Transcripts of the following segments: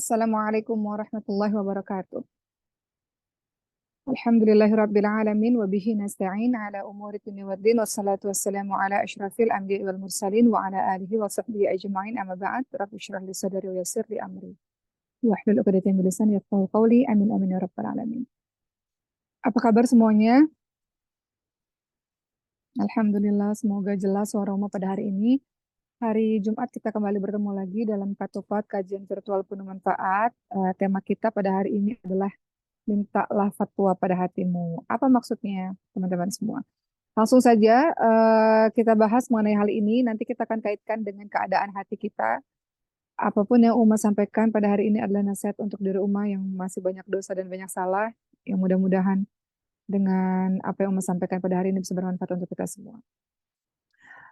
Assalamualaikum warahmatullahi wabarakatuh. Alhamdulillahirabbil alamin wa bihi nasta'in ala umuri dunya waddin wassalatu wassalamu ala asyrafil anbiya'i wal mursalin wa ala alihi wa sahbihi ajma'in amma ba'd. Rabbi shrah li sadri wa yassir li amri wahlul 'uqdatam min lisani yafqahu qawli. Amin amin ya rabbal alamin. Apa kabar semuanya? Alhamdulillah, semoga jelas suara Uma pada hari ini. Hari Jumat kita kembali bertemu lagi dalam Katupat kajian virtual penuh manfaat. Tema kita pada hari ini adalah mintalah fatwa pada hatimu. Apa maksudnya, teman-teman semua? Langsung saja kita bahas mengenai hal ini. Nanti kita akan kaitkan dengan keadaan hati kita. Apapun yang Uma sampaikan pada hari ini adalah nasihat untuk diri Uma yang masih banyak dosa dan banyak salah. Yang mudah-mudahan dengan apa yang Uma sampaikan pada hari ini bisa bermanfaat untuk kita semua.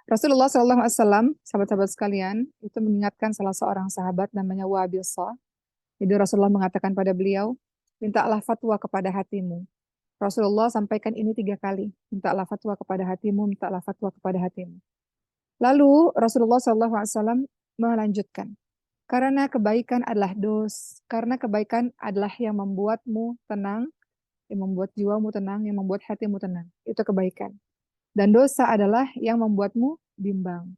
Rasulullah SAW, sahabat-sahabat sekalian, itu mengingatkan salah seorang sahabat namanya Wabisa. Jadi Rasulullah mengatakan pada beliau, mintalah fatwa kepada hatimu. Rasulullah sampaikan ini 3 kali. Mintalah fatwa kepada hatimu, mintalah fatwa kepada hatimu. Lalu Rasulullah SAW melanjutkan, karena kebaikan adalah karena kebaikan adalah yang membuatmu tenang, yang membuat jiwamu tenang, yang membuat hatimu tenang. Itu kebaikan. Dan dosa adalah yang membuatmu bimbang.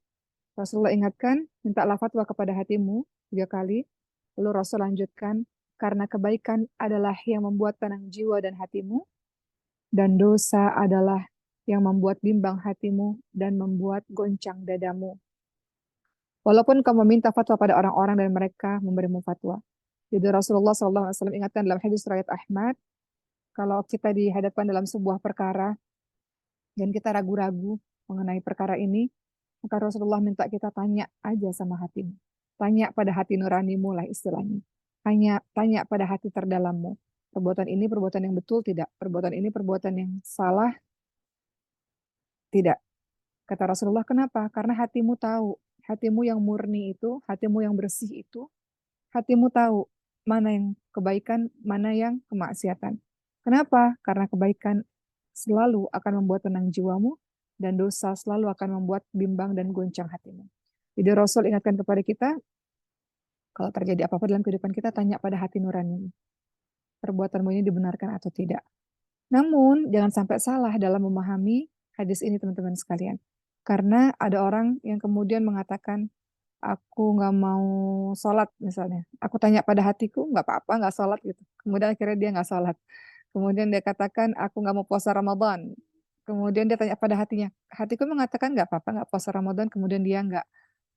Rasulullah ingatkan, mintalah fatwa kepada hatimu 3 kali. Lalu Rasul lanjutkan, karena kebaikan adalah yang membuat tenang jiwa dan hatimu, dan dosa adalah yang membuat bimbang hatimu dan membuat goncang dadamu. Walaupun kamu meminta fatwa pada orang-orang dan mereka memberimu fatwa. Jadi Rasulullah SAW ingatkan dalam hadis riwayat Ahmad, kalau kita dihadapkan dalam sebuah perkara dan kita ragu-ragu mengenai perkara ini, maka Rasulullah minta kita tanya aja sama hatimu. Tanya pada hati nuranimu lah istilahnya. Tanya pada hati terdalammu. Perbuatan ini perbuatan yang betul tidak? Perbuatan ini perbuatan yang salah tidak? Kata Rasulullah, kenapa? Karena hatimu tahu. Hatimu yang murni itu, hatimu yang bersih itu, hatimu tahu mana yang kebaikan, mana yang kemaksiatan. Kenapa? Karena kebaikan selalu akan membuat tenang jiwamu, dan dosa selalu akan membuat bimbang dan goncang hatimu. Jadi Rasul ingatkan kepada kita, kalau terjadi apa-apa dalam kehidupan kita, tanya pada hati nurani. Perbuatanmu ini dibenarkan atau tidak. Namun, jangan sampai salah dalam memahami hadis ini, teman-teman sekalian. Karena ada orang yang kemudian mengatakan, aku nggak mau sholat misalnya. Aku tanya pada hatiku, nggak apa-apa, nggak sholat gitu. Kemudian akhirnya dia nggak sholat. Kemudian dia katakan, aku nggak mau puasa Ramadan. Kemudian dia tanya pada hatinya, hatiku mengatakan nggak apa-apa, nggak puasa Ramadan. Kemudian dia nggak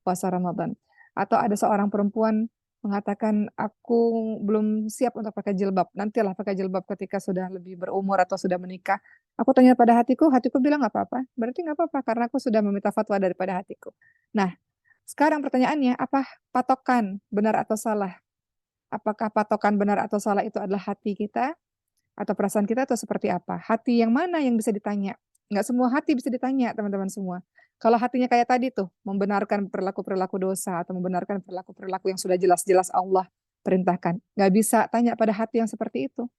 puasa Ramadan. Atau ada seorang perempuan mengatakan, aku belum siap untuk pakai jilbab. Nantilah pakai jilbab ketika sudah lebih berumur atau sudah menikah. Aku tanya pada hatiku, hatiku bilang nggak apa-apa. Berarti nggak apa-apa karena aku sudah meminta fatwa daripada hatiku. Nah, sekarang pertanyaannya, apa patokan benar atau salah? Apakah patokan benar atau salah itu adalah hati kita atau perasaan kita atau seperti apa? Hati yang mana yang bisa ditanya? Nggak semua hati bisa ditanya, teman-teman semua. Kalau hatinya kayak tadi tuh, membenarkan perilaku-perilaku dosa atau membenarkan perilaku-perilaku yang sudah jelas-jelas Allah perintahkan. Nggak bisa tanya pada hati yang seperti itu.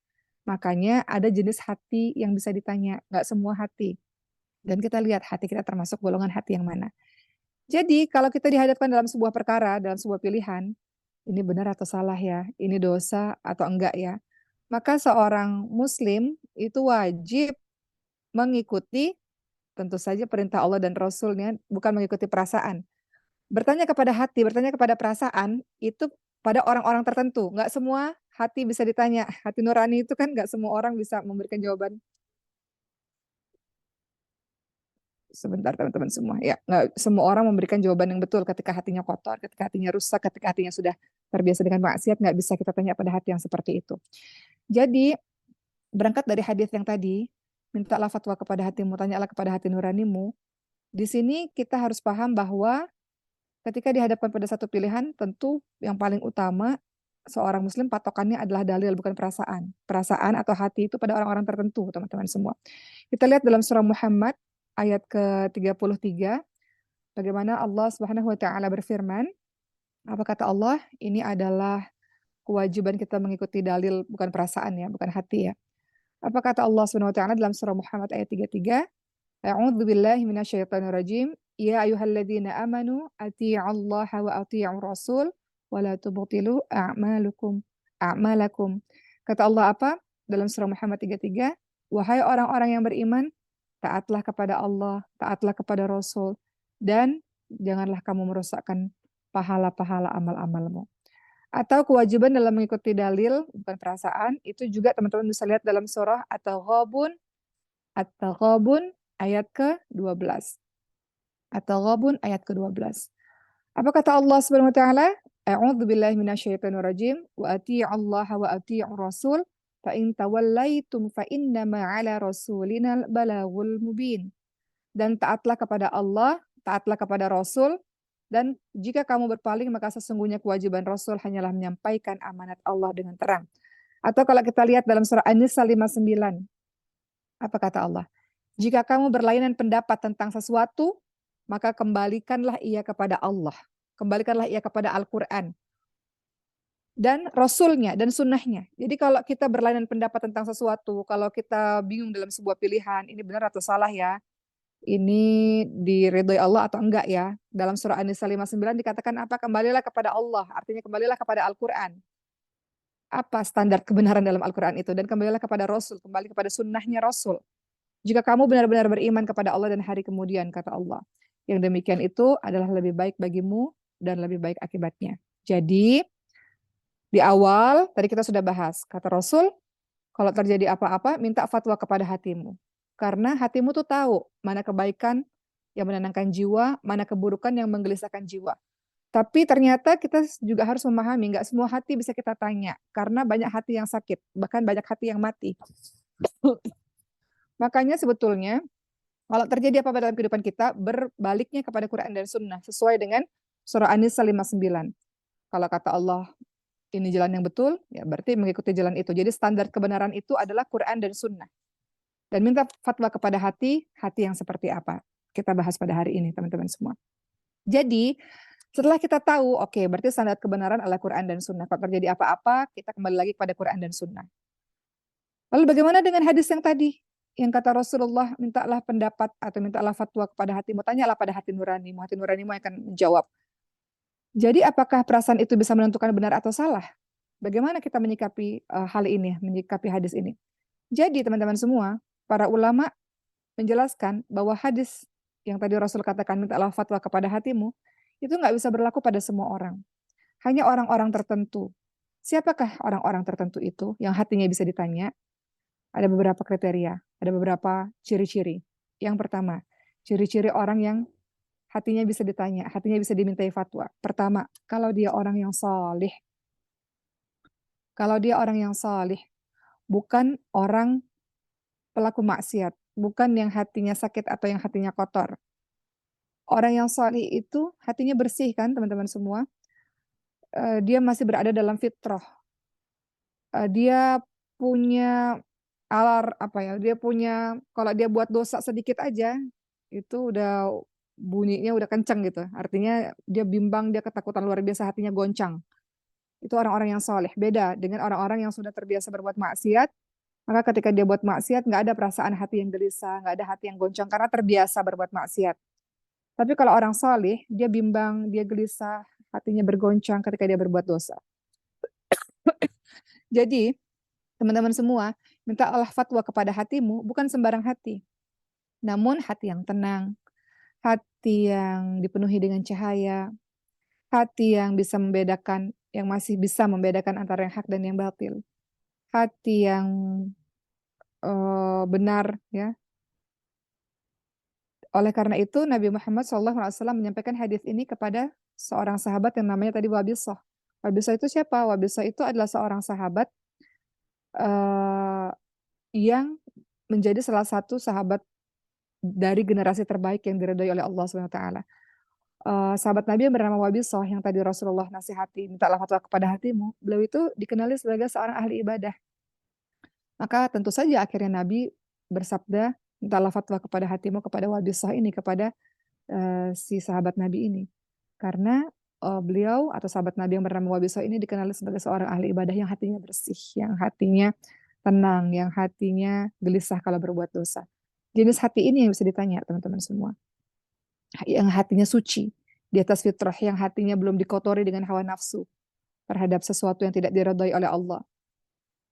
Makanya ada jenis hati yang bisa ditanya, nggak semua hati. Dan kita lihat hati kita termasuk golongan hati yang mana. Jadi kalau kita dihadapkan dalam sebuah perkara, dalam sebuah pilihan, ini benar atau salah ya, ini dosa atau enggak ya, maka seorang muslim itu wajib mengikuti tentu saja perintah Allah dan Rasulnya, bukan mengikuti perasaan. Bertanya kepada hati, bertanya kepada perasaan, itu pada orang-orang tertentu. Nggak semua hati bisa ditanya. Hati nurani itu kan nggak semua orang bisa memberikan jawaban. Sebentar teman-teman semua. Ya, nggak semua orang memberikan jawaban yang betul ketika hatinya kotor, ketika hatinya rusak, ketika hatinya sudah terbiasa dengan maksiat, nggak bisa kita tanya pada hati yang seperti itu. Jadi, berangkat dari hadis yang tadi, mintalah fatwa kepada hatimu, tanyalah kepada hati nuranimu. Di sini kita harus paham bahwa ketika dihadapkan pada satu pilihan, tentu yang paling utama seorang muslim patokannya adalah dalil, bukan perasaan. Perasaan atau hati itu pada orang-orang tertentu, teman-teman semua. Kita lihat dalam surah Muhammad ayat ke-33, bagaimana Allah Subhanahu wa taala berfirman, apa kata Allah? Ini adalah kewajiban kita mengikuti dalil, bukan perasaan ya, bukan hati ya. Apa kata Allah Subhanahu wa taala dalam surah Muhammad ayat 33? A'udzu billahi minasyaitonir rajim. Ya ayyuhalladzina amanu atti'ullaha wa atti'ur rasul wa la tubtilu a'malakum. Kata Allah apa? Dalam surah Muhammad 33, wahai orang-orang yang beriman, taatlah kepada Allah, taatlah kepada Rasul, dan janganlah kamu merusakkan pahala-pahala amal-amalmu. Atau kewajiban dalam mengikuti dalil, bukan perasaan, itu juga teman-teman bisa lihat dalam surah At-Taghabun ayat ke-12. At-Taghabun ayat ke-12. Apa kata Allah Subhanahu wa taala? A'udzu billahi minasyaitonir rajim wa atii'allaha wa atii'ur rasul fa in tawallaitum fa innama 'ala rasulinal balaghul mubin. Dan taatlah kepada Allah, taatlah kepada Rasul, dan jika kamu berpaling maka sesungguhnya kewajiban Rasul hanyalah menyampaikan amanat Allah dengan terang. Atau kalau kita lihat dalam surah An-Nisa 59, apa kata Allah? Jika kamu berlainan pendapat tentang sesuatu, maka kembalikanlah ia kepada Allah. Kembalikanlah ia kepada Al-Quran. Dan Rasulnya dan sunnahnya. Jadi kalau kita berlainan pendapat tentang sesuatu, kalau kita bingung dalam sebuah pilihan, ini benar atau salah ya, ini diridhoi Allah atau enggak ya. Dalam surah An-Nisa 59 dikatakan apa? Kembalilah kepada Allah, artinya kembalilah kepada Al-Quran. Apa standar kebenaran dalam Al-Quran itu? Dan kembalilah kepada Rasul, kembali kepada sunnahnya Rasul. Jika kamu benar-benar beriman kepada Allah dan hari kemudian, kata Allah. Yang demikian itu adalah lebih baik bagimu dan lebih baik akibatnya. Jadi, di awal, tadi kita sudah bahas, kata Rasul, kalau terjadi apa-apa, minta fatwa kepada hatimu. Karena hatimu tuh tahu mana kebaikan yang menenangkan jiwa, mana keburukan yang menggelisahkan jiwa. Tapi ternyata kita juga harus memahami, nggak semua hati bisa kita tanya. Karena banyak hati yang sakit, bahkan banyak hati yang mati. Makanya sebetulnya, kalau terjadi apa-apa dalam kehidupan kita, berbaliknya kepada Quran dan Sunnah, sesuai dengan surah An-Nisa 59. Kalau kata Allah, ini jalan yang betul, ya berarti mengikuti jalan itu. Jadi standar kebenaran itu adalah Quran dan Sunnah. Dan minta fatwa kepada hati yang seperti apa. Kita bahas pada hari ini, teman-teman semua. Jadi, setelah kita tahu, oke, berarti standar kebenaran adalah Quran dan Sunnah. Kalau terjadi apa-apa, kita kembali lagi kepada Quran dan Sunnah. Lalu bagaimana dengan hadis yang tadi? Yang kata Rasulullah, mintalah pendapat atau mintalah fatwa kepada hatimu. Tanyalah pada hati nuranimu akan menjawab. Jadi apakah perasaan itu bisa menentukan benar atau salah? Bagaimana kita menyikapi hal ini, menyikapi hadis ini? Jadi teman-teman semua, para ulama menjelaskan bahwa hadis yang tadi Rasul katakan mintalah fatwa kepada hatimu, itu nggak bisa berlaku pada semua orang. Hanya orang-orang tertentu. Siapakah orang-orang tertentu itu yang hatinya bisa ditanya? Ada beberapa kriteria, ada beberapa ciri-ciri. Yang pertama, ciri-ciri orang yang hatinya bisa ditanya, hatinya bisa dimintai fatwa. Pertama, kalau dia orang yang salih. Kalau dia orang yang salih, bukan orang pelaku maksiat, bukan yang hatinya sakit atau yang hatinya kotor. Orang yang salih itu hatinya bersih kan teman-teman semua. Dia masih berada dalam fitrah. Dia punya dia punya kalau dia buat dosa sedikit aja, itu udah bunyinya udah kenceng gitu. Artinya dia bimbang, dia ketakutan luar biasa, hatinya goncang. Itu orang-orang yang soleh. Beda dengan orang-orang yang sudah terbiasa berbuat maksiat, maka ketika dia buat maksiat, nggak ada perasaan hati yang gelisah, nggak ada hati yang goncang, karena terbiasa berbuat maksiat. Tapi kalau orang soleh, dia bimbang, dia gelisah, hatinya bergoncang ketika dia berbuat dosa. Jadi, teman-teman semua, mintalah fatwa kepada hatimu, bukan sembarang hati. Namun hati yang tenang, hati yang dipenuhi dengan cahaya, hati yang bisa membedakan, yang masih bisa membedakan antara yang hak dan yang batil. Hati yang benar, ya. Oleh karena itu, Nabi Muhammad SAW menyampaikan hadis ini kepada seorang sahabat yang namanya tadi Wabisah. Wabisah itu siapa? Wabisah itu adalah seorang sahabat yang menjadi salah satu sahabat dari generasi terbaik yang diridhoi oleh Allah SWT. Sahabat Nabi yang bernama Wabisah yang tadi Rasulullah nasihati, mintalah fatwa kepada hatimu, beliau itu dikenali sebagai seorang ahli ibadah. Maka tentu saja akhirnya Nabi bersabda, mintalah fatwa kepada hatimu, kepada Wabisah ini, kepada si sahabat Nabi ini. Karena beliau atau sahabat Nabi yang bernama Wabisah ini dikenali sebagai seorang ahli ibadah yang hatinya bersih, yang hatinya tenang, yang hatinya gelisah kalau berbuat dosa. Jenis hati ini yang bisa ditanya teman-teman semua. Yang hatinya suci, di atas fitrah, yang hatinya belum dikotori dengan hawa nafsu. terhadap sesuatu yang tidak diridhai oleh Allah.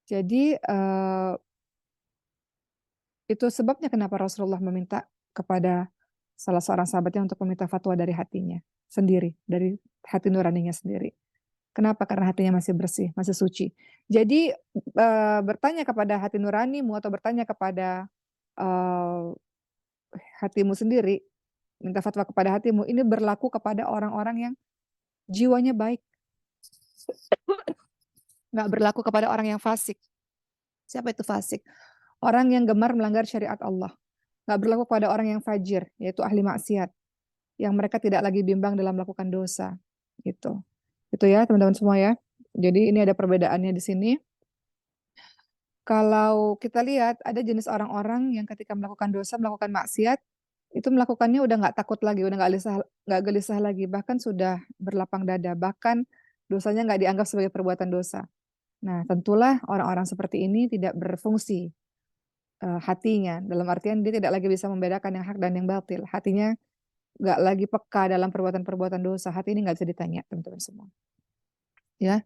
Jadi itu sebabnya kenapa Rasulullah meminta kepada salah seorang sahabatnya untuk meminta fatwa dari hatinya sendiri, dari hati nuraninya sendiri. Kenapa? Karena hatinya masih bersih, masih suci. Jadi bertanya kepada hati nuranimu atau bertanya kepada eee, hatimu sendiri, minta fatwa kepada hatimu, ini berlaku kepada orang-orang yang jiwanya baik, nggak berlaku kepada orang yang fasik. Siapa itu fasik? Orang yang gemar melanggar syariat Allah. Nggak berlaku pada orang yang fajir, yaitu ahli maksiat, yang mereka tidak lagi bimbang dalam melakukan dosa, gitu. Itu ya teman-teman semua ya. Jadi ini ada perbedaannya di sini. Kalau kita lihat ada jenis orang-orang yang ketika melakukan dosa, melakukan maksiat, itu melakukannya udah nggak takut lagi, udah nggak gelisah lagi, bahkan sudah berlapang dada, bahkan dosanya nggak dianggap sebagai perbuatan dosa. Nah, tentulah orang-orang seperti ini tidak berfungsi, hatinya, dalam artian dia tidak lagi bisa membedakan yang hak dan yang batil. Hatinya nggak lagi peka dalam perbuatan-perbuatan dosa, hati ini nggak bisa ditanya teman-teman semua, ya.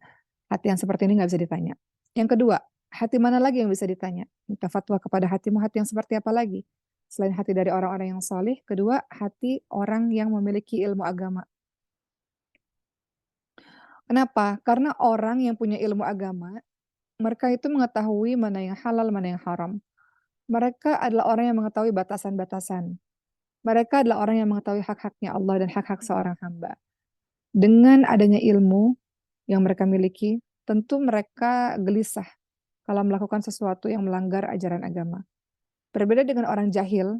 Hati yang seperti ini nggak bisa ditanya. Yang kedua, hati mana lagi yang bisa ditanya? Minta fatwa kepada hatimu, hati yang seperti apa lagi? Selain hati dari orang-orang yang saleh, kedua, hati orang yang memiliki ilmu agama. Kenapa? Karena orang yang punya ilmu agama, mereka itu mengetahui mana yang halal, mana yang haram. Mereka adalah orang yang mengetahui batasan-batasan. Mereka adalah orang yang mengetahui hak-haknya Allah dan hak-hak seorang hamba. Dengan adanya ilmu yang mereka miliki, tentu mereka gelisah kalau melakukan sesuatu yang melanggar ajaran agama. Berbeda dengan orang jahil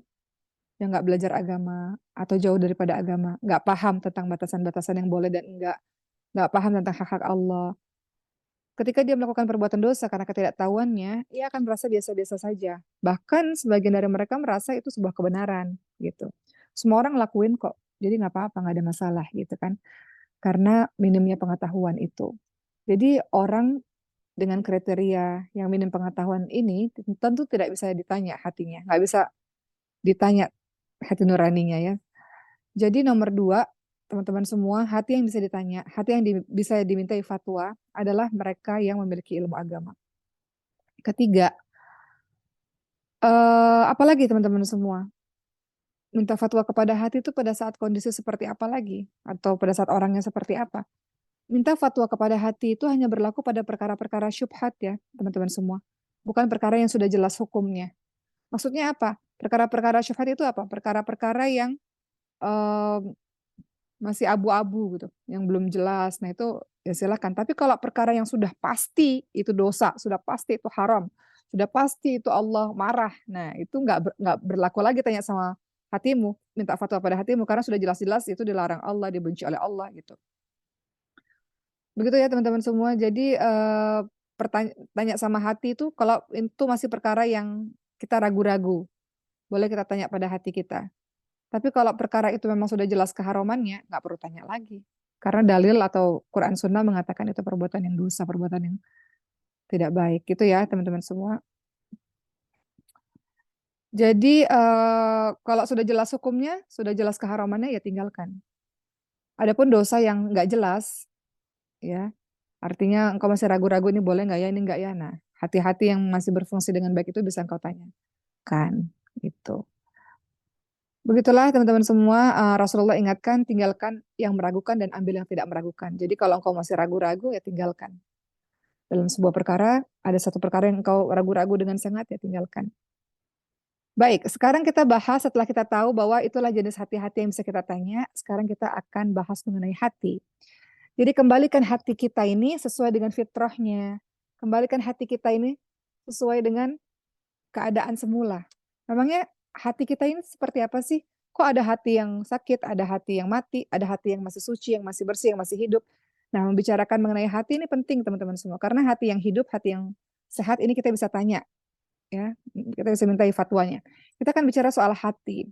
yang nggak belajar agama atau jauh daripada agama, nggak paham tentang batasan-batasan yang boleh dan nggak paham tentang hak-hak Allah. Ketika dia melakukan perbuatan dosa karena ketidaktahuannya, ia akan merasa biasa-biasa saja. Bahkan sebagian dari mereka merasa itu sebuah kebenaran, gitu. Semua orang lakuin kok, jadi nggak apa-apa, nggak ada masalah, gitu kan. Karena minimnya pengetahuan itu. Jadi orang dengan kriteria yang minim pengetahuan ini tentu tidak bisa ditanya hatinya, nggak bisa ditanya hati nuraninya ya. Jadi nomor dua, teman-teman semua, hati yang bisa ditanya, hati yang bisa dimintai fatwa adalah mereka yang memiliki ilmu agama. Ketiga, apalagi teman-teman semua, minta fatwa kepada hati itu pada saat kondisi seperti apa lagi? Atau pada saat orangnya seperti apa? Minta fatwa kepada hati itu hanya berlaku pada perkara-perkara syubhat ya, teman-teman semua. Bukan perkara yang sudah jelas hukumnya. Maksudnya apa? Perkara-perkara syubhat itu apa? Perkara-perkara yang eee, masih abu-abu gitu, yang belum jelas. Nah itu ya silakan. Tapi kalau perkara yang sudah pasti itu dosa, sudah pasti itu haram, sudah pasti itu Allah marah. Nah itu nggak berlaku lagi tanya sama hatimu, minta fatwa pada hatimu karena sudah jelas-jelas itu dilarang Allah, dibenci oleh Allah gitu. Begitu ya teman-teman semua. Jadi, tanya sama hati itu kalau itu masih perkara yang kita ragu-ragu, boleh kita tanya pada hati kita. Tapi kalau perkara itu memang sudah jelas keharamannya, nggak perlu tanya lagi. Karena dalil atau Quran Sunnah mengatakan itu perbuatan yang dosa, perbuatan yang tidak baik, gitu ya teman-teman semua. Jadi, kalau sudah jelas hukumnya, sudah jelas keharamannya, ya tinggalkan. Adapun dosa yang nggak jelas, ya, artinya engkau masih ragu-ragu ini boleh nggak ya, ini nggak ya. Nah, hati-hati yang masih berfungsi dengan baik itu bisa engkau tanyakan, gitu. Begitulah teman-teman semua, Rasulullah ingatkan, tinggalkan yang meragukan dan ambil yang tidak meragukan. Jadi kalau engkau masih ragu-ragu, ya tinggalkan. Dalam sebuah perkara, ada satu perkara yang engkau ragu-ragu dengan sangat, ya tinggalkan. Baik, sekarang kita bahas setelah kita tahu bahwa itulah jenis hati-hati yang bisa kita tanya, sekarang kita akan bahas mengenai hati. Jadi kembalikan hati kita ini sesuai dengan fitrahnya. Kembalikan hati kita ini sesuai dengan keadaan semula. Memangnya hati kita ini seperti apa sih? Kok ada hati yang sakit, ada hati yang mati, ada hati yang masih suci, yang masih bersih, yang masih hidup. Nah, membicarakan mengenai hati ini penting teman-teman semua. Karena hati yang hidup, hati yang sehat ini kita bisa tanya, ya. Kita bisa mintai fatwanya. Kita akan bicara soal hati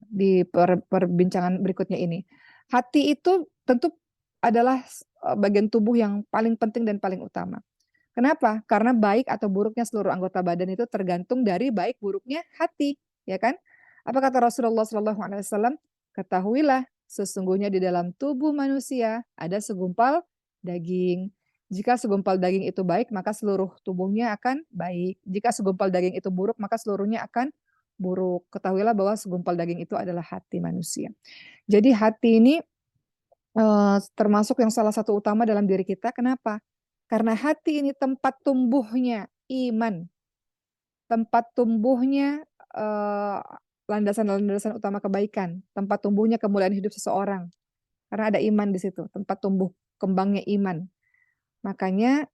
di perbincangan berikutnya ini. Hati itu tentu adalah bagian tubuh yang paling penting dan paling utama. Kenapa? Karena baik atau buruknya seluruh anggota badan itu tergantung dari baik buruknya hati, ya kan? Apa kata Rasulullah SAW? Ketahuilah, sesungguhnya di dalam tubuh manusia ada segumpal daging. Jika segumpal daging itu baik, maka seluruh tubuhnya akan baik. Jika segumpal daging itu buruk, maka seluruhnya akan buruk. Ketahuilah bahwa segumpal daging itu adalah hati manusia. Jadi hati ini termasuk yang salah satu utama dalam diri kita. Kenapa? Karena hati ini tempat tumbuhnya iman, tempat tumbuhnya landasan-landasan utama kebaikan, tempat tumbuhnya kemuliaan hidup seseorang. Karena ada iman di situ, tempat tumbuh kembangnya iman. Makanya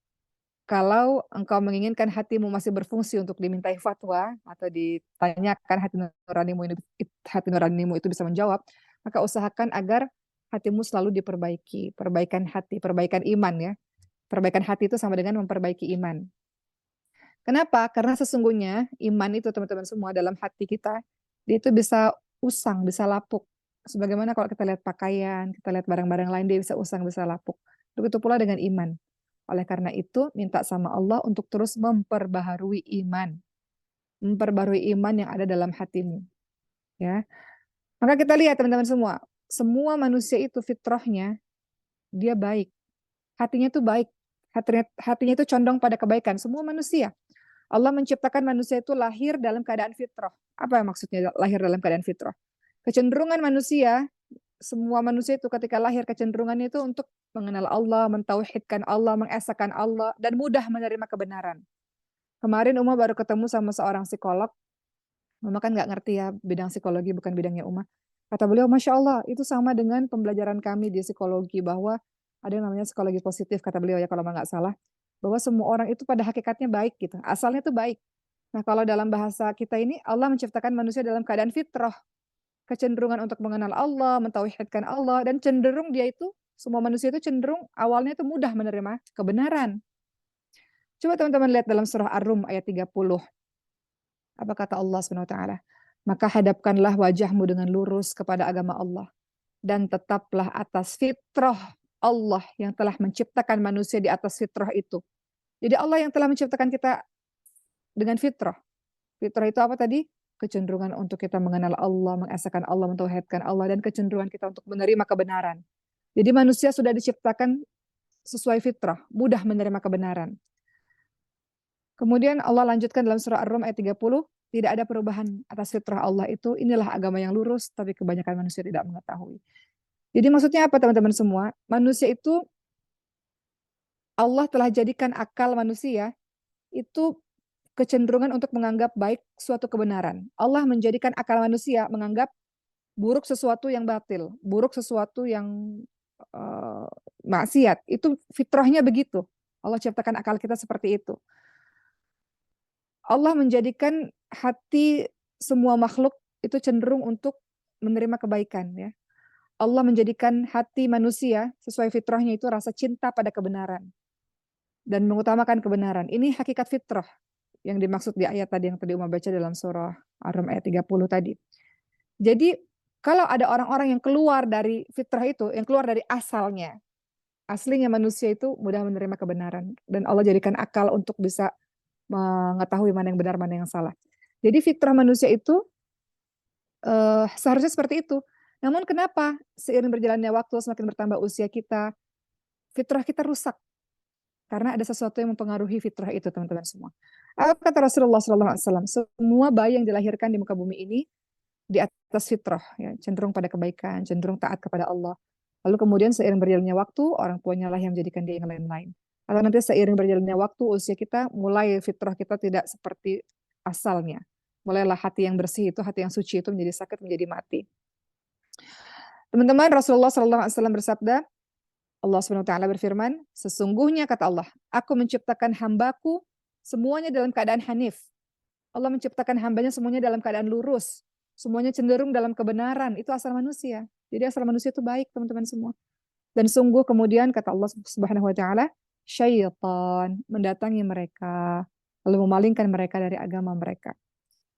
kalau engkau menginginkan hatimu masih berfungsi untuk dimintai fatwa atau ditanyakan hati nuranimu itu bisa menjawab, maka usahakan agar hatimu selalu diperbaiki, perbaikan hati, perbaikan iman ya. Perbaikan hati itu sama dengan memperbaiki iman. Kenapa? Karena sesungguhnya iman itu teman-teman semua dalam hati kita, dia itu bisa usang, bisa lapuk. Sebagaimana kalau kita lihat pakaian, kita lihat barang-barang lain, dia bisa usang, bisa lapuk. Begitu pula dengan iman. Oleh karena itu, minta sama Allah untuk terus memperbaharui iman. Memperbaharui iman yang ada dalam hatimu. Ya. Maka kita lihat teman-teman semua manusia itu fitrahnya, dia baik. Hatinya itu baik. Hatinya itu condong pada kebaikan. Semua manusia. Allah menciptakan manusia itu lahir dalam keadaan fitrah. Apa yang maksudnya lahir dalam keadaan fitrah? Kecenderungan manusia, semua manusia itu ketika lahir kecenderungannya itu untuk mengenal Allah, mentauhidkan Allah, mengesahkan Allah, dan mudah menerima kebenaran. Kemarin Uma baru ketemu sama seorang psikolog. Uma kan nggak ngerti ya, bidang psikologi bukan bidangnya Uma. Kata beliau, Masya Allah, itu sama dengan pembelajaran kami di psikologi, bahwa ada yang namanya psikologi positif, kata beliau ya kalau nggak salah, bahwa semua orang itu pada hakikatnya baik gitu, asalnya itu baik. Nah kalau dalam bahasa kita ini, Allah menciptakan manusia dalam keadaan fitrah, kecenderungan untuk mengenal Allah, mentauhidkan Allah, dan cenderung dia itu, semua manusia itu cenderung awalnya itu mudah menerima kebenaran. Coba teman-teman lihat dalam surah Ar-Rum ayat 30. Apa kata Allah Subhanahu wa taala? Maka hadapkanlah wajahmu dengan lurus kepada agama Allah dan tetaplah atas fitrah Allah yang telah menciptakan manusia di atas fitrah itu. Jadi Allah yang telah menciptakan kita dengan fitrah. Fitrah itu apa tadi? Kecenderungan untuk kita mengenal Allah, mengesahkan Allah, mentauhidkan Allah, dan kecenderungan kita untuk menerima kebenaran. Jadi manusia sudah diciptakan sesuai fitrah, mudah menerima kebenaran. Kemudian Allah lanjutkan dalam surah Ar-Rum ayat 30, tidak ada perubahan atas fitrah Allah itu, inilah agama yang lurus, tapi kebanyakan manusia tidak mengetahui. Jadi maksudnya apa teman-teman semua? Manusia itu, Allah telah jadikan akal manusia, itu kecenderungan untuk menganggap baik suatu kebenaran. Allah menjadikan akal manusia menganggap buruk sesuatu yang batil, buruk sesuatu yang uh, maksiat. Itu fitrahnya begitu. Allah ciptakan akal kita seperti itu. Allah menjadikan hati semua makhluk itu cenderung untuk menerima kebaikan ya. Allah menjadikan hati manusia sesuai fitrahnya itu rasa cinta pada kebenaran dan mengutamakan kebenaran. Ini hakikat fitrah yang dimaksud di ayat tadi yang tadi Uma baca dalam surah Ar-Rum ayat 30 tadi. Jadi kalau ada orang-orang yang keluar dari fitrah itu, yang keluar dari asalnya, aslinya manusia itu mudah menerima kebenaran dan Allah jadikan akal untuk bisa mengetahui mana yang benar, mana yang salah. Jadi fitrah manusia itu seharusnya seperti itu. Namun kenapa seiring berjalannya waktu, semakin bertambah usia kita, fitrah kita rusak. Karena ada sesuatu yang mempengaruhi fitrah itu, teman-teman semua. Apa kata Rasulullah SAW? Semua bayi yang dilahirkan di muka bumi ini di atas fitrah, ya, cenderung pada kebaikan, cenderung taat kepada Allah. Lalu kemudian seiring berjalannya waktu, orang tuanya lah yang menjadikan dia yang lain-lain. Atau nanti seiring berjalannya waktu, usia kita mulai fitrah kita tidak seperti asalnya. Mulailah hati yang bersih itu, hati yang suci itu menjadi sakit, menjadi mati. Teman-teman, Rasulullah SAW bersabda, Allah SWT berfirman, sesungguhnya kata Allah, aku menciptakan hambaku semuanya dalam keadaan hanif. Allah menciptakan hambanya semuanya dalam keadaan lurus. Semuanya cenderung dalam kebenaran. Itu asal manusia. Jadi asal manusia itu baik, teman-teman semua. Dan sungguh kemudian kata Allah Subhanahu wa taala, syaitan mendatangi mereka lalu memalingkan mereka dari agama mereka.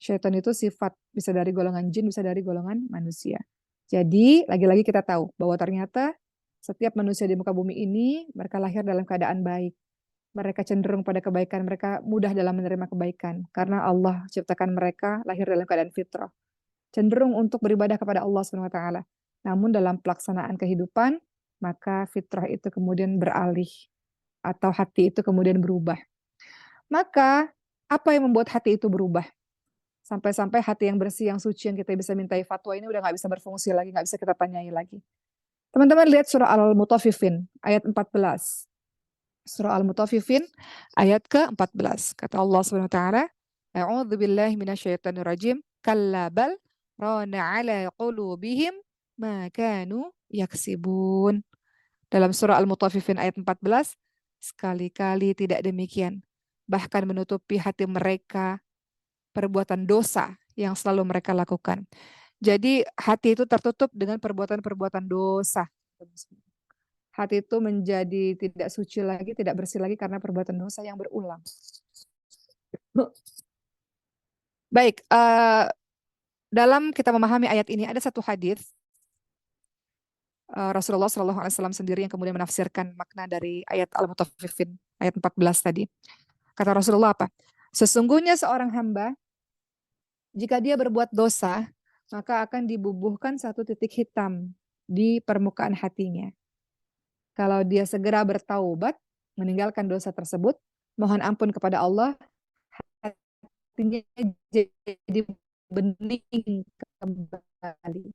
Syaitan itu sifat bisa dari golongan jin, bisa dari golongan manusia. Jadi lagi-lagi kita tahu bahwa ternyata setiap manusia di muka bumi ini mereka lahir dalam keadaan baik. Mereka cenderung pada kebaikan, mereka mudah dalam menerima kebaikan karena Allah ciptakan mereka lahir dalam keadaan fitrah. Cenderung untuk beribadah kepada Allah Subhanahu wa taala. Namun dalam pelaksanaan kehidupan maka fitrah itu kemudian beralih atau hati itu kemudian berubah. Maka apa yang membuat hati itu berubah? Sampai-sampai hati yang bersih, yang suci, yang kita bisa mintai fatwa ini udah nggak bisa berfungsi lagi, nggak bisa kita tanyai lagi. Teman-teman lihat surah Al-Mutaffifin ayat 14. Surah Al-Mutaffifin ayat ke-14. Kata Allah Subhanahu wa taala, "A'udzu billahi minasyaitonir rajim. Kalla bal rana 'ala qulubihim ma kanu yaksibun." Dalam surah Al-Mutaffifin ayat 14, sekali-kali tidak demikian. Bahkan menutupi hati mereka perbuatan dosa yang selalu mereka lakukan. Jadi hati itu tertutup dengan perbuatan-perbuatan dosa. Hati itu menjadi tidak suci lagi, tidak bersih lagi karena perbuatan dosa yang berulang. Baik, dalam kita memahami ayat ini ada satu hadis Rasulullah SAW sendiri yang kemudian menafsirkan makna dari ayat Al-Mutaffifin ayat 14 tadi. Kata Rasulullah apa? Sesungguhnya seorang hamba jika dia berbuat dosa, maka akan dibubuhkan satu titik hitam di permukaan hatinya. Kalau dia segera bertaubat, meninggalkan dosa tersebut, mohon ampun kepada Allah, hatinya jadi bening kembali.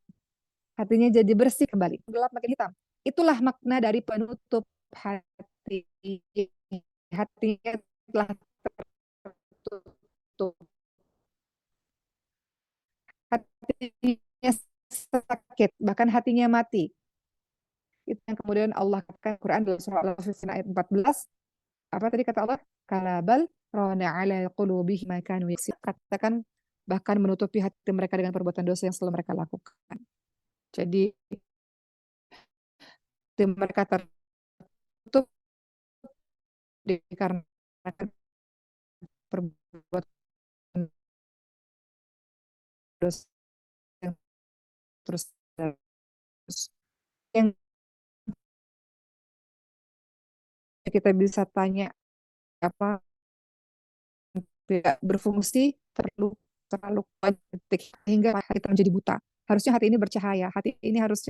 Hatinya jadi bersih kembali. Gelap makin hitam. Itulah makna dari penutup hati. Hatinya telah tertutup. Hatinya sakit, bahkan hatinya mati. Itu yang kemudian Allah katakan Quran dalam surah Al-Furqan ayat 14. Apa tadi kata Allah? Kalabal rana ala qulubihim ma kanu yaksib. Katakan bahkan menutupi hati mereka dengan perbuatan dosa yang selalu mereka lakukan. Jadi hati mereka tertutup dikarenakan perbuatan dosa yang terus yang kita bisa tanya apa tidak berfungsi terlalu detik hingga kita menjadi buta. Harusnya hati ini bercahaya. Hati ini harus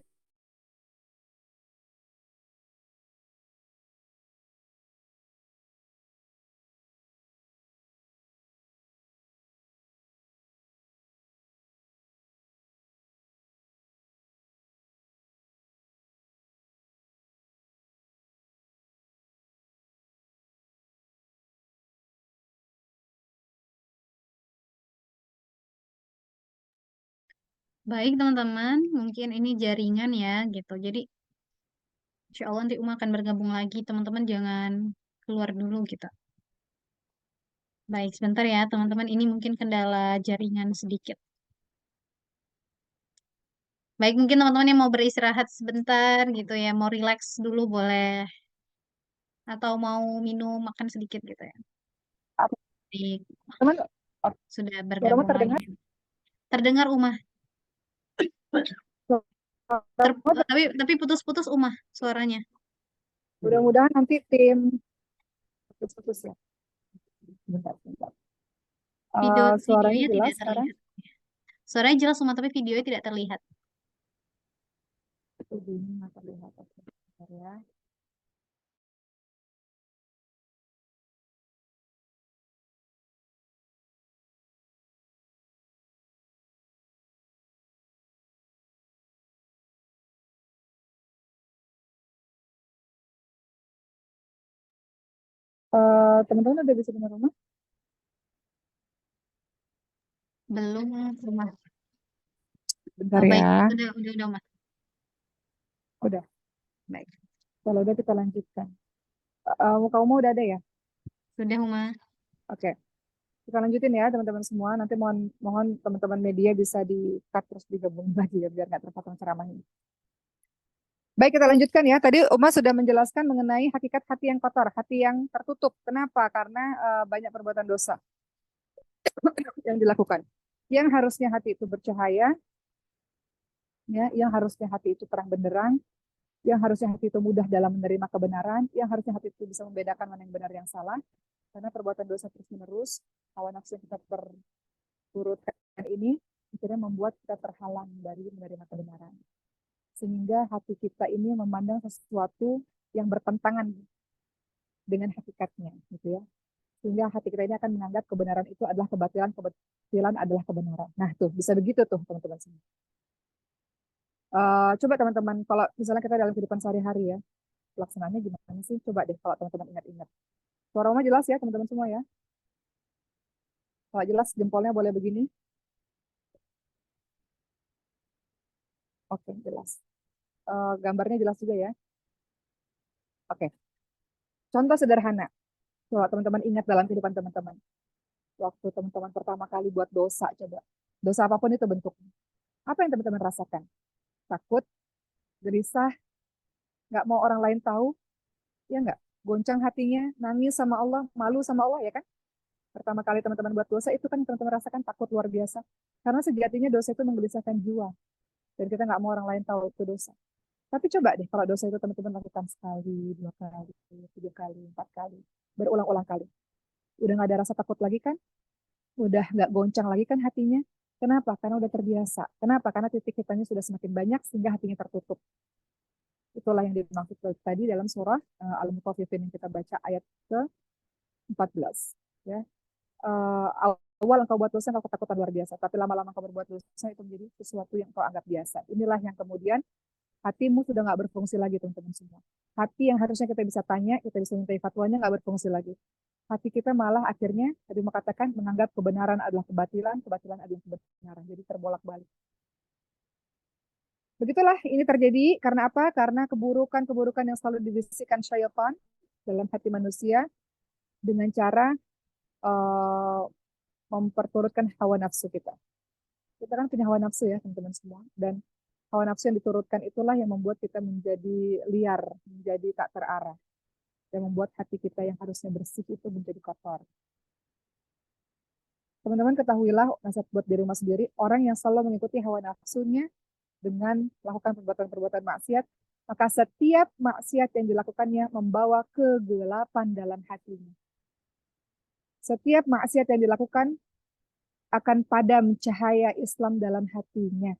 Baik teman-teman, mungkin ini jaringan ya gitu. Jadi insya Allah nanti Uma akan bergabung lagi. Teman-teman jangan keluar dulu gitu. Baik, sebentar ya teman-teman. Ini mungkin kendala jaringan sedikit. Baik, mungkin teman-teman yang mau beristirahat sebentar gitu ya, mau relax dulu boleh. Atau mau minum, makan sedikit gitu ya. Baik, teman sudah suaramu bergabung lagi. terdengar. Terdengar Uma. Suaramu Tapi putus-putus Uma suaranya. mudah-mudahan nanti tim putus-putus ya. Bentar, bentar. Suaranya Videonya jelas tidak sekarang. terlihat. Suaranya jelas Uma, tapi videonya tidak terlihat. Ini nggak terlihat. Oke. Bentar ya. Teman-teman udah bisa dengar rumah? Belum Uma. Bentar Oh, baik, ya. udah Uma. Udah. Baik, Kalau udah kita lanjutkan. Kamu udah ada ya? sudah Uma. Oke. Kita lanjutin ya teman-teman semua. Nanti mohon mohon teman-teman media bisa di-cut terus digabung lagi ya biar nggak terpotong ceramahnya. Baik, kita lanjutkan ya. Tadi Uma sudah menjelaskan mengenai hakikat hati yang kotor, hati yang tertutup. Kenapa? Karena banyak perbuatan dosa yang dilakukan. Yang harusnya hati itu bercahaya, ya, yang harusnya hati itu terang benderang, yang harusnya hati itu mudah dalam menerima kebenaran, yang harusnya hati itu bisa membedakan mana yang benar yang salah. Karena perbuatan dosa terus-menerus, hawa nafsu yang kita perturutkan ini akhirnya membuat kita terhalang dari menerima kebenaran. sehingga hati kita ini memandang sesuatu yang bertentangan dengan hakikatnya, gitu ya. Sehingga hati kita ini akan menganggap kebenaran itu adalah kebatilan, kebatilan adalah kebenaran. Nah, tuh bisa begitu tuh teman-teman semua. Coba teman-teman, kalau misalnya kita dalam kehidupan sehari-hari ya, pelaksanaannya gimana sih? Coba deh kalau teman-teman ingat-ingat. Suara Oma jelas ya teman-teman semua ya. Kalau jelas jempolnya boleh begini. Oke, jelas. Gambarnya jelas juga ya. Oke. Contoh sederhana. Coba teman-teman ingat dalam kehidupan teman-teman. Waktu teman-teman pertama kali buat dosa, coba. Dosa apapun itu bentuknya. Apa yang teman-teman rasakan? Takut, gelisah, nggak mau orang lain tahu, ya nggak? Goncang hatinya, nangis sama Allah, malu sama Allah, ya kan? Pertama kali teman-teman buat dosa, itu kan teman-teman rasakan takut luar biasa. Karena sejatinya dosa itu menggelisahkan jiwa. Dan kita nggak mau orang lain tahu itu dosa. Tapi coba deh, kalau dosa itu teman-teman lakukan sekali, 2 kali, 3 kali, 4 kali, berulang-ulang kali. Udah nggak ada rasa takut lagi kan? Udah nggak goncang lagi kan hatinya? Kenapa? Karena udah terbiasa. Kenapa? Karena titik hitanya sudah semakin banyak sehingga hatinya tertutup. Itulah yang dimaksud tadi dalam surah Al-Mutaffifin yang kita baca ayat ke-14. Ya. Awal engkau buat dosa, engkau ketakutan luar biasa. Tapi lama-lama engkau berbuat dosa, itu menjadi sesuatu yang kau anggap biasa. Inilah yang kemudian hatimu sudah nggak berfungsi lagi, teman-teman semua. Hati yang harusnya kita bisa tanya, kita bisa minta fatwanya, nggak berfungsi lagi. Hati kita malah akhirnya, tadi mau katakan, menganggap kebenaran adalah kebatilan, kebatilan adalah kebenaran. Jadi terbolak-balik. Begitulah ini terjadi karena apa? Karena keburukan-keburukan yang selalu dibisikkan syaitan dalam hati manusia dengan cara uh, memperturutkan hawa nafsu kita. Kita kan punya hawa nafsu ya teman-teman semua. Dan hawa nafsu yang diturutkan itulah yang membuat kita menjadi liar, menjadi tak terarah. Dan membuat hati kita yang harusnya bersih itu menjadi kotor. Teman-teman ketahuilah, nasihat buat di rumah sendiri, orang yang selalu mengikuti hawa nafsunya dengan melakukan perbuatan-perbuatan maksiat, maka setiap maksiat yang dilakukannya membawa kegelapan dalam hatinya. Setiap maksiat yang dilakukan akan padam cahaya Islam dalam hatinya.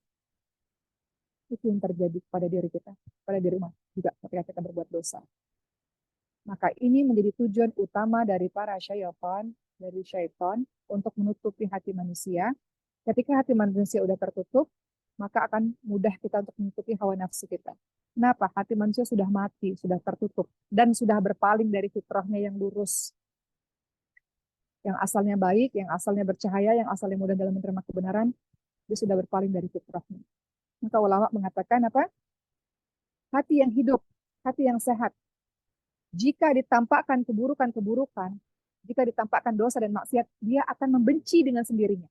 Itu yang terjadi pada diri kita, pada diri rumah juga ketika kita berbuat dosa. Maka ini menjadi tujuan utama dari para syaitan, dari syaitan untuk menutupi hati manusia. Ketika hati manusia sudah tertutup, maka akan mudah kita untuk mengikuti hawa nafsu kita. Kenapa? Hati manusia sudah mati, sudah tertutup, dan sudah berpaling dari fitrahnya yang lurus. Yang asalnya baik, yang asalnya bercahaya, yang asalnya mudah dalam menerima kebenaran, dia sudah berpaling dari fitrahnya. Maka ulama mengatakan apa? Hati yang hidup, hati yang sehat. Jika ditampakkan keburukan-keburukan, jika ditampakkan dosa dan maksiat, dia akan membenci dengan sendirinya.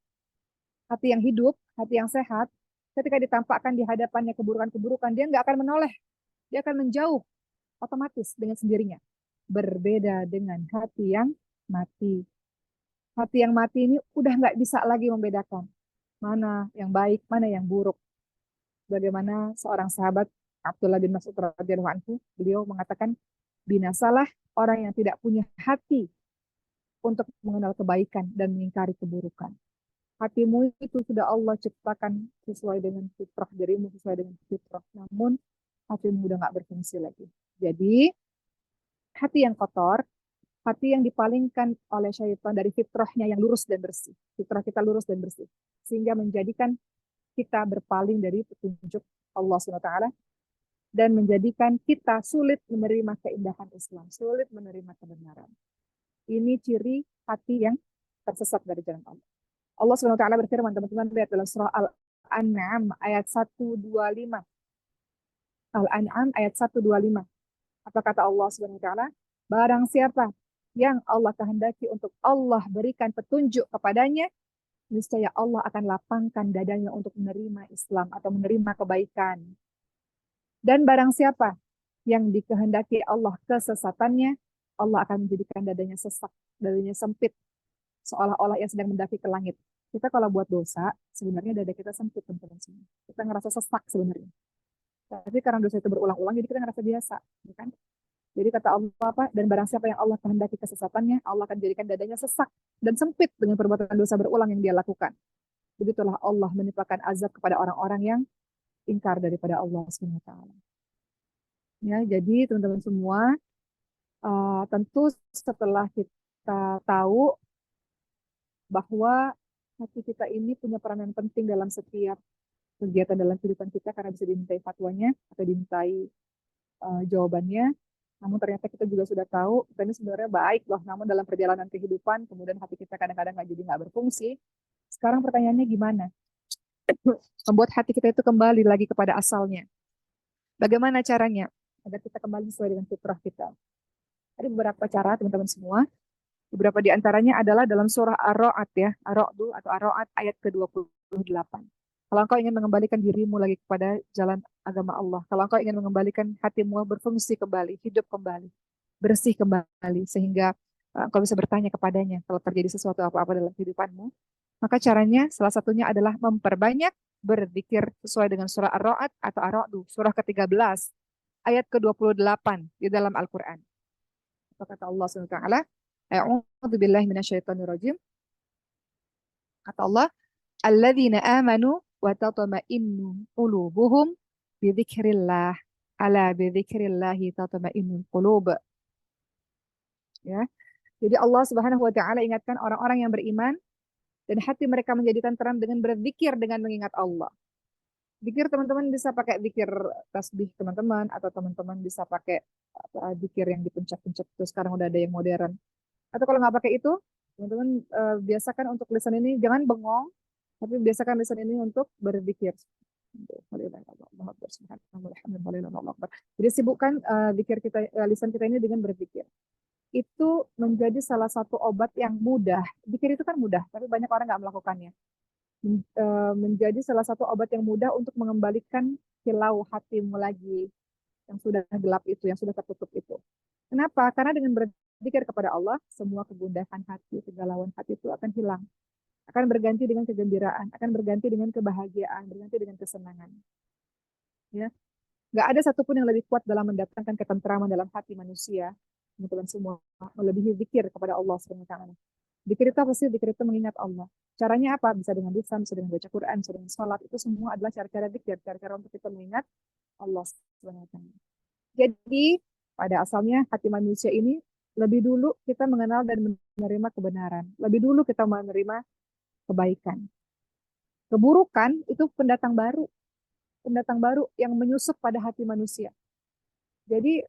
Hati yang hidup, hati yang sehat, ketika ditampakkan di hadapannya keburukan-keburukan, dia nggak akan menoleh. Dia akan menjauh otomatis dengan sendirinya. Berbeda dengan hati yang mati. Hati yang mati ini udah nggak bisa lagi membedakan mana yang baik, mana yang buruk. Bagaimana seorang sahabat Abdullah bin Mas'ud radhiyallahu anhu, beliau mengatakan, binasalah orang yang tidak punya hati untuk mengenal kebaikan dan mengingkari keburukan. Hatimu itu sudah Allah ciptakan sesuai dengan fitrah dirimu, sesuai dengan fitrah. Namun hatimu udah nggak berfungsi lagi. Jadi hati yang kotor, hati yang dipalingkan oleh syaitan dari fitrahnya yang lurus dan bersih. Fitrah kita lurus dan bersih. Sehingga menjadikan kita berpaling dari petunjuk Allah SWT dan menjadikan kita sulit menerima keindahan Islam, sulit menerima kebenaran. Ini ciri hati yang tersesat dari jalan Allah. Allah SWT berfirman, teman-teman lihat dalam surah Al-An'am ayat 125. Al-An'am ayat 125. Apa kata Allah SWT? Barang siapa yang Allah kehendaki untuk Allah berikan petunjuk kepadanya, niscaya Allah akan lapangkan dadanya untuk menerima Islam atau menerima kebaikan. Dan barang siapa yang dikehendaki Allah kesesatannya, Allah akan menjadikan dadanya sesak, dadanya sempit, seolah-olah ia sedang mendaki ke langit. Kita kalau buat dosa, sebenarnya dada kita sempit, teman-teman semua. Kita ngerasa sesak sebenarnya. Tapi karena dosa itu berulang-ulang, jadi kita ngerasa biasa. Ya kan? Jadi kata Allah apa? Dan barang siapa yang Allah kehendaki kesesatannya, Allah akan jadikan dadanya sesak dan sempit dengan perbuatan dosa berulang yang dia lakukan. Begitulah Allah menimpakan azab kepada orang-orang yang ingkar daripada Allah Subhanahu wa taala. Ya, jadi teman-teman semua, tentu setelah kita tahu bahwa hati kita ini punya peranan penting dalam setiap kegiatan dalam kehidupan kita karena bisa dimintai fatwanya atau dimintai jawabannya. Namun ternyata kita juga sudah tahu kita ini sebenarnya baik loh, namun dalam perjalanan kehidupan kemudian hati kita kadang-kadang nggak berfungsi. Sekarang pertanyaannya gimana? Membuat hati kita itu kembali lagi kepada asalnya. Bagaimana caranya agar kita kembali sesuai dengan fitrah kita? Ada beberapa cara teman-teman semua. Beberapa di antaranya adalah dalam surah Ar-Ra'd ya, Ar-Ra'd atau Ar-Ra'd ayat ke-28. Kalau engkau ingin mengembalikan dirimu lagi kepada jalan agama Allah, kalau engkau ingin mengembalikan hatimu berfungsi kembali, hidup kembali, bersih kembali, sehingga engkau bisa bertanya kepadanya kalau terjadi sesuatu apa-apa dalam kehidupanmu, maka caranya salah satunya adalah memperbanyak berzikir sesuai dengan surah Ar-Ra'd atau Ar-Ra'd, surah ke-13, ayat ke-28 di dalam Al-Quran. Kata Allah SWT, A'udzu billahi minasyaitonir rajim. Kata Allah, alladzina amanu wa tatma'innu qulubuhum bi dzikrillah. Ala bi dzikrillahi tatma'innul qulub. Ya. Jadi Allah Subhanahu wa taala ingatkan orang-orang yang beriman dan hati mereka menjadi tenteram dengan berzikir dengan mengingat Allah. Zikir teman-teman bisa pakai zikir tasbih teman-teman atau teman-teman bisa pakai zikir yang dipencet-pencet itu sekarang udah ada yang modern. Atau kalau nggak pakai itu, teman-teman biasakan untuk lisan ini jangan bengong, tapi biasakan lisan ini untuk berzikir. Jadi sibukkan zikir kita, lisan kita ini dengan berzikir. Itu menjadi salah satu obat yang mudah. Zikir itu kan mudah, tapi banyak orang nggak melakukannya. Menjadi salah satu obat yang mudah untuk mengembalikan kilau hatimu lagi yang sudah gelap itu, yang sudah tertutup itu. Kenapa? Karena dengan berzikir kepada Allah, semua kegundahan hati, kegalauan hati itu akan hilang. Akan berganti dengan kegembiraan, akan berganti dengan kebahagiaan, berganti dengan kesenangan. Ya, nggak ada satupun yang lebih kuat dalam mendatangkan ketentraman dalam hati manusia, teman-teman semua, melebihi zikir kepada Allah SWT. Zikir itu apa sih? Zikir itu mengingat Allah. Caranya apa? Bisa dengan lisan, bisa dengan baca Quran, bisa dengan sholat. Itu semua adalah cara-cara zikir, cara-cara untuk kita mengingat Allah SWT. Jadi, pada asalnya hati manusia ini lebih dulu kita mengenal dan menerima kebenaran. Lebih dulu kita menerima kebaikan. Keburukan itu pendatang baru yang menyusup pada hati manusia. Jadi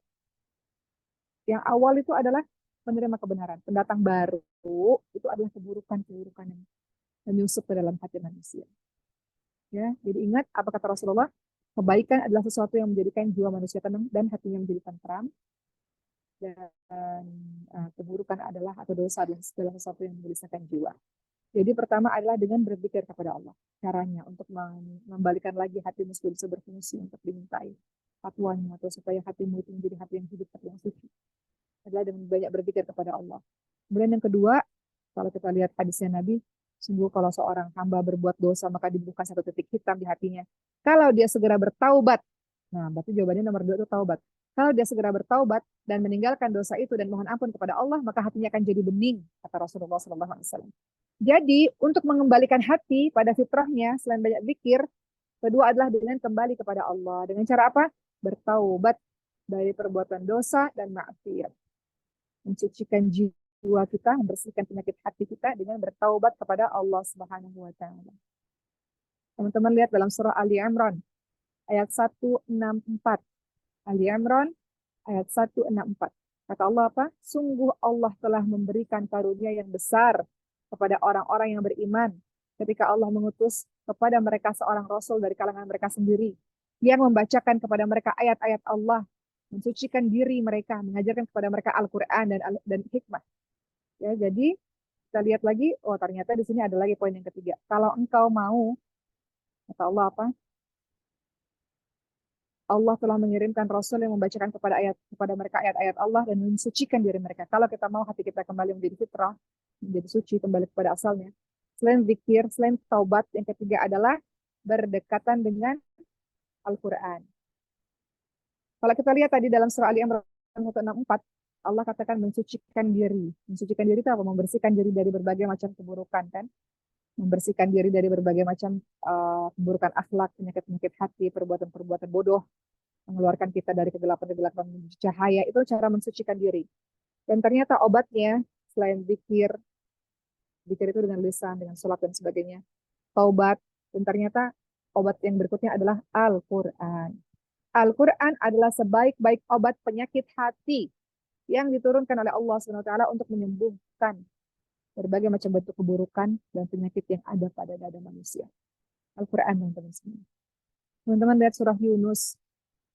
yang awal itu adalah menerima kebenaran. Pendatang baru itu adalah keburukan-keburukan yang menyusup ke dalam hati manusia. Ya, jadi ingat apa kata Rasulullah, kebaikan adalah sesuatu yang menjadikan jiwa manusia tenang dan hatinya menjadi tentram. Dan keburukan adalah atau dosa adalah segala sesuatu yang menyusahkan jiwa. Jadi pertama adalah dengan berzikir kepada Allah. Caranya untuk mengembalikan lagi hatimu supaya bisa berfungsi untuk dimintai fatwanya atau supaya hatimu itu menjadi hati yang hidup, hati yang suci. Adalah dengan banyak berzikir kepada Allah. Kemudian yang kedua, kalau kita lihat hadisnya Nabi, sungguh kalau seorang hamba berbuat dosa maka dibuka satu titik hitam di hatinya. Kalau dia segera bertaubat, nah berarti jawabannya nomor 2 itu taubat. Kalau dia segera bertaubat dan meninggalkan dosa itu dan mohon ampun kepada Allah, maka hatinya akan jadi bening, kata Rasulullah SAW. Jadi untuk mengembalikan hati pada fitrahnya, selain banyak zikir, kedua adalah dengan kembali kepada Allah. Dengan cara apa? Bertaubat dari perbuatan dosa dan maksiat. Mensucikan jiwa kita, membersihkan penyakit hati kita dengan bertaubat kepada Allah Subhanahu wa taala. Teman-teman lihat dalam surah Ali Imran ayat 164. Ali Imran ayat 164. Kata Allah apa? Sungguh Allah telah memberikan karunia yang besar kepada orang-orang yang beriman ketika Allah mengutus kepada mereka seorang rasul dari kalangan mereka sendiri yang membacakan kepada mereka ayat-ayat Allah, mensucikan diri mereka, mengajarkan kepada mereka Al-Quran dan hikmah. Ya, jadi kita lihat lagi, oh ternyata di sini ada lagi poin yang ketiga. Kalau engkau mau, kata Allah apa? Allah telah mengirimkan Rasul yang membacakan kepada mereka ayat-ayat Allah dan mensucikan diri mereka. Kalau kita mau hati kita kembali menjadi fitrah, menjadi suci, kembali kepada asalnya. Selain zikir, selain taubat, yang ketiga adalah berdekatan dengan Al-Quran. Kalau kita lihat tadi dalam surah Ali Imran 164, Allah katakan mensucikan diri. Mensucikan diri itu apa? Membersihkan diri dari berbagai macam keburukan, kan? membersihkan diri dari berbagai macam keburukan akhlak, penyakit-penyakit hati, perbuatan-perbuatan bodoh, mengeluarkan kita dari kegelapan-kegelapan menuju cahaya. Itu cara mensucikan diri. Dan ternyata obatnya selain zikir, zikir itu dengan lisan, dengan sholat dan sebagainya, taubat, dan ternyata obat yang berikutnya adalah Al-Quran. Al-Quran adalah sebaik-baik obat penyakit hati yang diturunkan oleh Allah SWT untuk menyembuhkan berbagai macam bentuk keburukan dan penyakit yang ada pada dada manusia. Al-Quran, teman-teman semua. Teman-teman lihat surah Yunus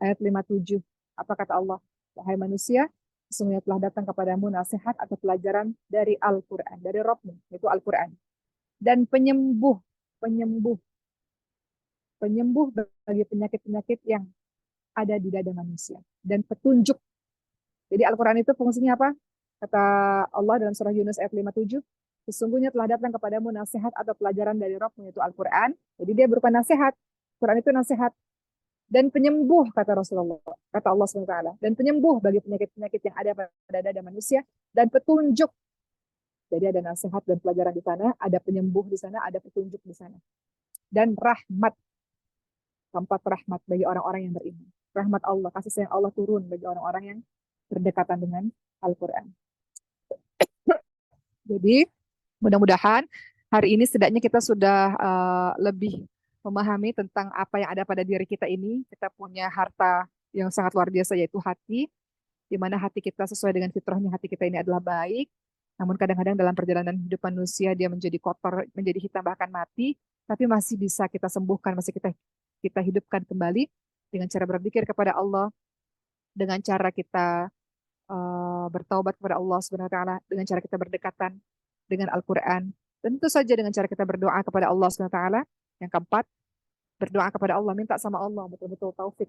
ayat 57. Apa kata Allah? Wahai manusia, sesungguhnya telah datang kepadamu nasihat atau pelajaran dari Al-Quran, dari Rabbmu, itu Al-Quran. Dan penyembuh, penyembuh, penyembuh bagi penyakit-penyakit yang ada di dada manusia. Dan petunjuk. Jadi Al-Quran itu fungsinya apa? Kata Allah dalam surah Yunus ayat 57, sesungguhnya telah datang kepadamu nasihat atau pelajaran dari Rabbmu, yaitu Al-Quran. Jadi dia berupa nasihat. Quran itu nasihat. Dan penyembuh, kata Rasulullah, kata Allah SWT. Dan penyembuh bagi penyakit-penyakit yang ada pada dada manusia. Dan petunjuk. Jadi ada nasihat dan pelajaran di sana, ada penyembuh di sana, ada petunjuk di sana. Dan rahmat, tempat rahmat bagi orang-orang yang beriman. Rahmat Allah, kasih sayang Allah turun bagi orang-orang yang berdekatan dengan Al-Quran. Jadi mudah-mudahan hari ini setidaknya kita sudah lebih memahami tentang apa yang ada pada diri kita ini. Kita punya harta yang sangat luar biasa, yaitu hati, di mana hati kita sesuai dengan fitrahnya, hati kita ini adalah baik. Namun kadang-kadang dalam perjalanan hidup manusia dia menjadi kotor, menjadi hitam, bahkan mati, tapi masih bisa kita sembuhkan, masih kita hidupkan kembali dengan cara berzikir kepada Allah, dengan cara kita bertaubat kepada Allah Subhanahu wa taala, dengan cara kita berdekatan dengan Al-Qur'an. Tentu saja dengan cara kita berdoa kepada Allah Subhanahu wa taala. Yang keempat, berdoa kepada Allah, minta sama Allah betul-betul taufik,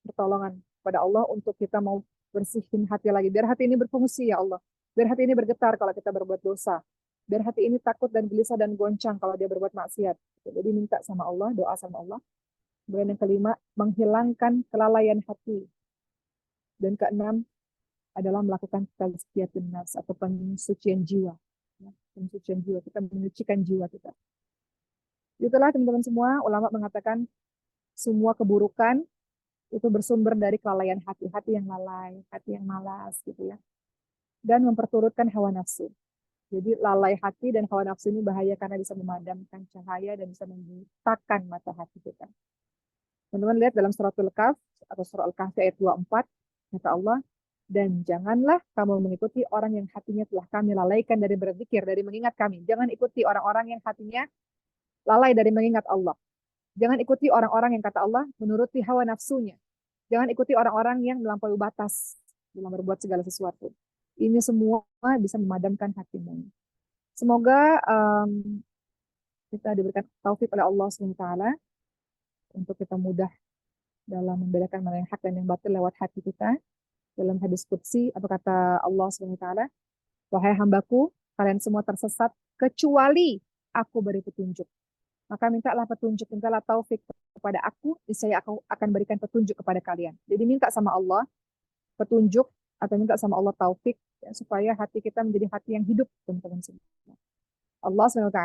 pertolongan kepada Allah untuk kita mau bersihin hati lagi. Biar hati ini berfungsi ya Allah. Biar hati ini bergetar kalau kita berbuat dosa. Biar hati ini takut dan gelisah dan goncang kalau dia berbuat maksiat. Jadi minta sama Allah, doa sama Allah. Kemudian yang kelima, menghilangkan kelalaian hati. Dan keenam, adalah melakukan tazkiyatun nafs atau pensucian jiwa. Ya, pensucian jiwa, kita menyucikan jiwa kita. Itulah teman-teman semua, ulama mengatakan semua keburukan itu bersumber dari kelalaian hati, hati yang lalai, hati yang malas gitu ya. Dan memperturutkan hawa nafsu. Jadi lalai hati dan hawa nafsu ini bahaya karena bisa memadamkan cahaya dan bisa membutakan mata hati kita. Teman-teman lihat dalam suratul Kahf atau surah Al-Kahfi ayat 24, kata Allah, dan janganlah kamu mengikuti orang yang hatinya telah kami lalaikan dari berzikir, dari mengingat kami. Jangan ikuti orang-orang yang hatinya lalai dari mengingat Allah. Jangan ikuti orang-orang yang kata Allah menuruti hawa nafsunya. Jangan ikuti orang-orang yang melampaui batas dalam berbuat segala sesuatu. Ini semua bisa memadamkan hatimu. Semoga kita diberikan taufik oleh Allah SWT untuk kita mudah dalam membedakan mana yang hak dan yang batil lewat hati kita. Dalam hadis qudsi, apa kata Allah SWT? Wahai hambaku, kalian semua tersesat kecuali aku beri petunjuk. Maka mintalah petunjuk, mintalah taufik kepada aku, niscaya aku akan berikan petunjuk kepada kalian. Jadi minta sama Allah petunjuk atau minta sama Allah taufik ya, supaya hati kita menjadi hati yang hidup, teman-teman semua. Allah SWT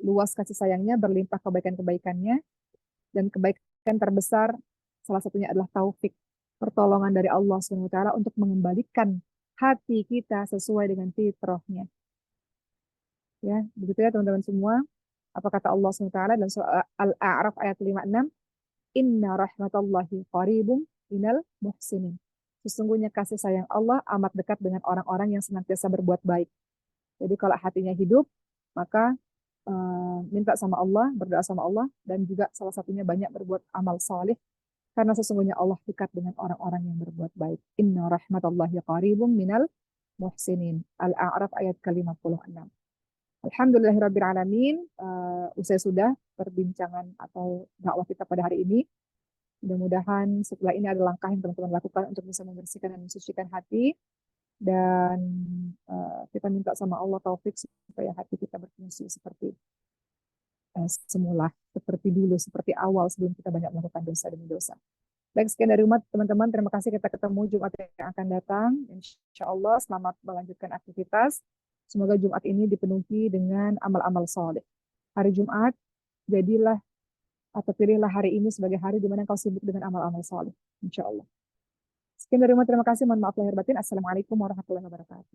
luas kasih sayangnya, berlimpah kebaikan-kebaikannya, dan kebaikan terbesar salah satunya adalah taufik, pertolongan dari Allah SWT untuk mengembalikan hati kita sesuai dengan fitrahnya. Ya, begitu ya teman-teman semua. Apa kata Allah SWT dalam surah Al-A'raf ayat 56? Inna rahmatallahi qaribum minal muhsinin. Sesungguhnya kasih sayang Allah amat dekat dengan orang-orang yang senantiasa berbuat baik. Jadi kalau hatinya hidup, maka minta sama Allah, berdoa sama Allah, dan juga salah satunya banyak berbuat amal saleh, karena sesungguhnya Allah dekat dengan orang-orang yang berbuat baik. Inna rahmatallahi qaribum minal muhsinin. Al-A'raf ayat ke-56. Alhamdulillahirrabbilalamin, usai sudah perbincangan atau dakwah kita pada hari ini. Mudah-mudahan setelah ini ada langkah yang teman-teman lakukan untuk bisa membersihkan dan mensucikan hati. Dan kita minta sama Allah taufik supaya hati kita berfungsi seperti semula, seperti dulu, seperti awal sebelum kita banyak melakukan dosa demi dosa. Baik, sekian dari umat teman-teman. Terima kasih, kita ketemu Jumat yang akan datang. Insya Allah selamat melanjutkan aktivitas. Semoga Jumat ini dipenuhi dengan amal-amal soleh. Hari Jumat, jadilah atau pilihlah hari ini sebagai hari di mana kau sibuk dengan amal-amal soleh. Insya Allah. Sekian dari rumah, terima kasih. Mohon maaf lahir batin. Assalamualaikum warahmatullahi wabarakatuh.